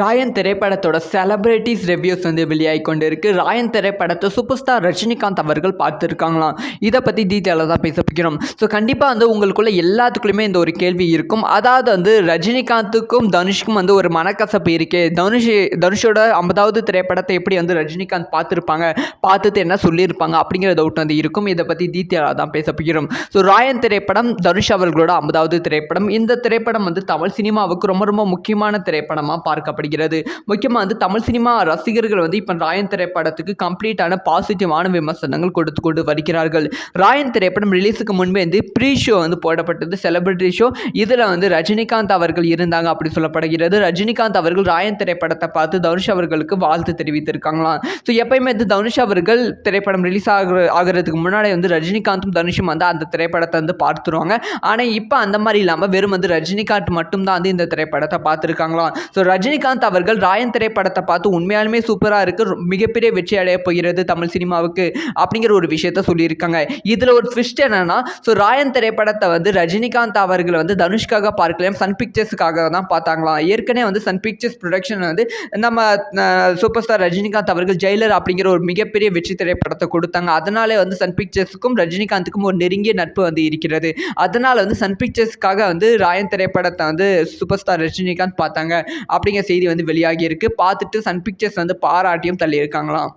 ராயன் திரைப்படத்தோட celebrities reviews வந்து வெளியாகி கொண்டு இருக்கு. ராயன் திரைப்படத்தை சூப்பர் ஸ்டார் ரஜினிகாந்த் அவர்கள் பார்த்துருக்காங்களாம். இதை பற்றி டீட்டெயிலாக தான் பேச போகிறோம். ஸோ கண்டிப்பாக வந்து உங்களுக்குள்ள எல்லாத்துக்குள்ளேயுமே இந்த ஒரு கேள்வி இருக்கும். அதாவது வந்து ரஜினிகாந்துக்கும் தனுஷ்க்கும் வந்து ஒரு மனக்கசப்பு இருக்கே. தனுஷோட 50வது திரைப்படத்தை எப்படி வந்து ரஜினிகாந்த் பார்த்துருப்பாங்க, பார்த்துட்டு என்ன சொல்லியிருப்பாங்க அப்படிங்கிற டவுட் வந்து இருக்கும். இதை பற்றி டீட்டெயிலாக தான் பேச போகிறோம். ஸோ ராயன் திரைப்படம் தனுஷ் அவர்களோட 50வது திரைப்படம். இந்த திரைப்படம் வந்து தமிழ் சினிமாவுக்கு ரொம்ப ரொம்ப முக்கியமான திரைப்படமாக பார்க்கப்படுகிறது. முக்கியமாக வந்து தமிழ் சினிமா ரசிகர்கள் வந்து இப்போ ராயன் திரைப்படத்துக்கு கம்ப்ளீட்டான பாசிட்டிவான விமர்சனங்கள் கொடுத்து கொண்டு வருகிறார்கள். ராயன் திரைப்படம் ரிலீஸுக்கு முன்பே வந்து ப்ரீ ஷோ வந்து போடப்பட்டது, செலிபிரிட்டி ஷோ. இதில் வந்து ரஜினிகாந்த் அவர்கள் இருந்தாங்க அப்படி சொல்லப்படுகிறது. ரஜினிகாந்த் அவர்கள் ராயன் திரைப்படத்தை பார்த்து தனுஷ் அவர்களுக்கு வாழ்த்து தெரிவித்திருக்காங்களாம். ஸோ எப்பயுமே வந்து தனுஷ் அவர்கள் திரைப்படம் ரிலீஸ் ஆகிறதுக்கு முன்னாடி வந்து ரஜினிகாந்தும் தனுஷும் வந்து அந்த திரைப்படத்தை வந்து பார்த்துருவாங்க. ஆனால் இப்போ அந்த மாதிரி இல்லாமல் வெறும் வந்து ரஜினிகாந்த் மட்டும்தான் வந்து இந்த திரைப்படத்தை பார்த்துருக்காங்களாம். ஸோ ரஜினிகாந்த் அவர்கள் ராயன் திரைப்படத்தை பார்த்து உண்மையாலுமே சூப்பராக இருக்கு, மிகப்பெரிய வெற்றி அடைய போகிறது தமிழ் சினிமாவுக்கு அப்படிங்கிற ஒரு விஷயத்த சொல்லியிருக்காங்க. இதில் ஒரு ட்விஸ்ட் என்னன்னா, ஸோ ராயன் திரைப்படத்தை வந்து ரஜினிகாந்த் அவர்கள் வந்து தனுஷ்காக பார்க்கலாம், சன் பிக்சர்ஸுக்காக தான் பார்த்தாங்களாம். ஏற்கனவே வந்து சன் பிக்சர்ஸ் ப்ரொடக்ஷன் வந்து நம்ம சூப்பர் ஸ்டார் ரஜினிகாந்த் அவர்கள் ஜெயிலர் அப்படிங்கிற ஒரு மிகப்பெரிய வெற்றி திரைப்படத்தை கொடுத்தாங்க. அதனாலே வந்து சன் பிக்சர்ஸுக்கும் ரஜினிகாந்துக்கும் ஒரு நெருங்கிய நட்பு வந்து இருக்கிறது. அதனால வந்து சன் பிக்சர்ஸ்க்காக வந்து ராயன் திரைப்படத்தை வந்து சூப்பர் ஸ்டார் ரஜினிகாந்த் பார்த்தாங்க அப்படிங்கிற செய்தி வந்து வெளியாகி இருக்கு. பார்த்துட்டு சன் பிக்சர்ஸ் வந்து பாராட்டியும் தள்ளியிருக்காங்களாம்.